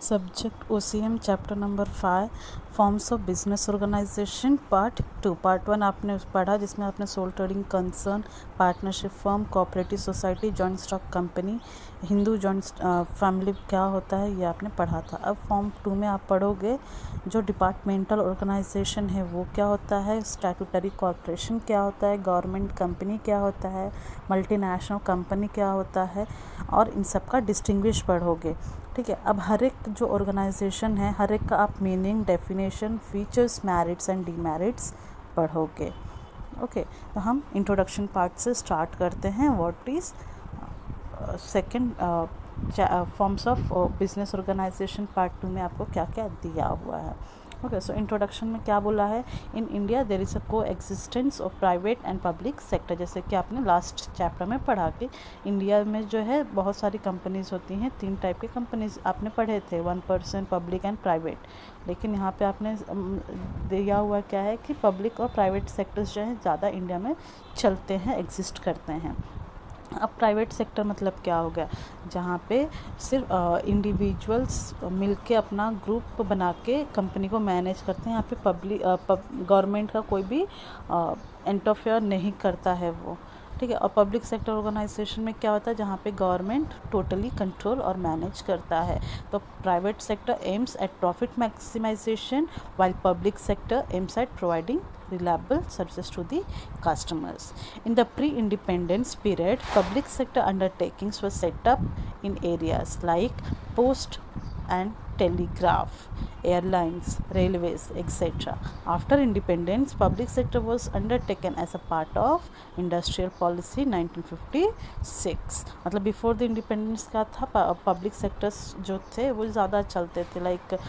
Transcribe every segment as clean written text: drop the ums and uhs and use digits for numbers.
Subject OCM chapter number 5 forms of business organisation part 2। Part 1 आपने पढ़ा जिसमें आपने sole trading concern, partnership firm, cooperative society, joint stock company, Hindu joint family क्या होता है ये आपने पढ़ा था। अब फॉर्म 2 में आप पढ़ोगे जो डिपार्टमेंटल ऑर्गेनाइजेशन है वो क्या होता है, स्टैट्यूटरी कॉर्पोरेशन क्या होता है, गवर्नमेंट कंपनी क्या होता है, मल्टीनेशनल कंपनी क्या होता है, और इन सब का डिस्टिंग्विश पढ़ोगे। ठीक है, अब हर एक जो ऑर्गेनाइजेशन है हर एक का आप meaning, definition, features, merits and demerits पढ़ोगे। ओके, तो हम इंट्रोडक्शन पार्ट से स्टार्ट करते हैं। What is second forms of business organisation part 2 में आपको क्या क्या दिया हुआ है। ओके, सो इंट्रोडक्शन में क्या बोला है, in India there is a coexistence of private and public sector. जैसे कि आपने लास्ट चैप्टर में पढ़ा कि इंडिया में जो है बहुत सारी कंपनीज होती हैं, 3 टाइप की कंपनीज आपने पढ़े थे, 1% पब्लिक एंड प्राइवेट। लेकिन यहाँ पे आपने दिया हुआ क्या है कि पब्लिक और प्राइवेट सेक्टर्स जो हैं ज़्यादा इंडिया में चलते हैं, एग्जिस्ट करते हैं। अब प्राइवेट सेक्टर मतलब क्या हो गया, जहाँ पे सिर्फ इंडिविजुअल्स मिलके अपना ग्रुप बना के कंपनी को मैनेज करते हैं। यहाँ पे पब्लिक गवर्नमेंट का कोई भी इंटरफेयर नहीं करता है वो। ठीक है, और पब्लिक सेक्टर ऑर्गेनाइजेशन में क्या होता है, जहाँ पे गवर्नमेंट टोटली कंट्रोल और मैनेज करता है। तो private sector aims at profit maximisation while public sector aims at providing reliable services to the customers. In the pre-independence period, public sector undertakings were set up in areas like post and telegraph, airlines, railways, etc. After independence, public sector was undertaken as a part of industrial policy 1956. मतलब before the independence का था, public sectors जो थे वो ज़्यादा चलते थे, like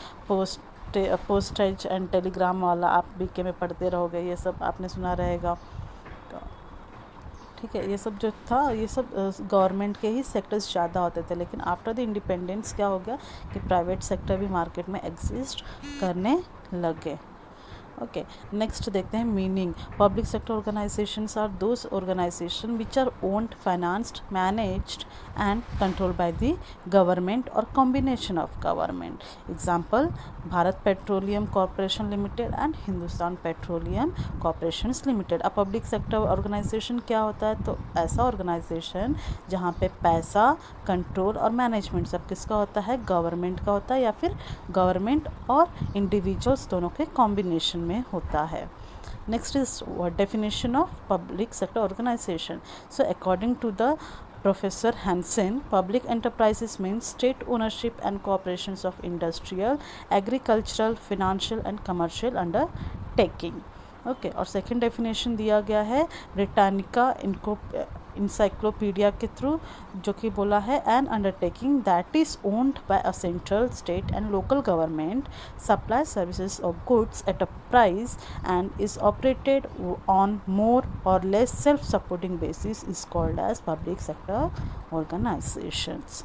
postage and Telegram वाला आप बीके में पढ़ते रहोगे, ये सब आपने सुना रहेगा। ठीक है, ये सब जो था ये सब गवर्नमेंट के ही सेक्टर्स ज़्यादा होते थे। लेकिन आफ्टर द इंडिपेंडेंस क्या हो गया कि प्राइवेट सेक्टर भी मार्केट में एग्जिस्ट करने लगे। ओके, नेक्स्ट देखते हैं meaning. Public sector organisations are those organisation which are owned, financed, managed and control by the government और combination of government. Example, Bharat petroleum corporation limited and Hindustan petroleum corporation limited. अब public sector organisation क्या होता है, तो ऐसा organisation जहाँ पे पैसा, कंट्रोल और मैनेजमेंट सब किसका होता है, गवर्नमेंट का होता है, या फिर गवर्नमेंट और इंडिविजुअल्स दोनों के कॉम्बिनेशन में होता है। Next is definition of public sector organisation. So according to the Professor Hansen, public enterprises means state ownership and corporations of industrial, agricultural, financial and commercial undertaking. Okay, और second definition दिया गया है Britannica encyclopedia के through, जो कि बोला है an undertaking that is owned by a central, state and local government, supply services of goods at a price and is operated on more और less self supporting basis is called as public sector organisations.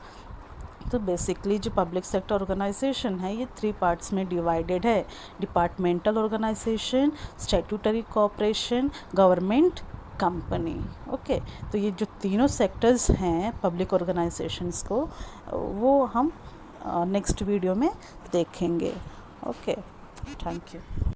तो basically जो public sector organisation है ये 3 parts में divided है, departmental organisation, statutory corporation, government company. Okay, तो ये जो तीनों सेक्टर्स हैं पब्लिक ऑर्गेनाइजेशंस को वो हम नेक्स्ट वीडियो में देखेंगे। Okay, thank you.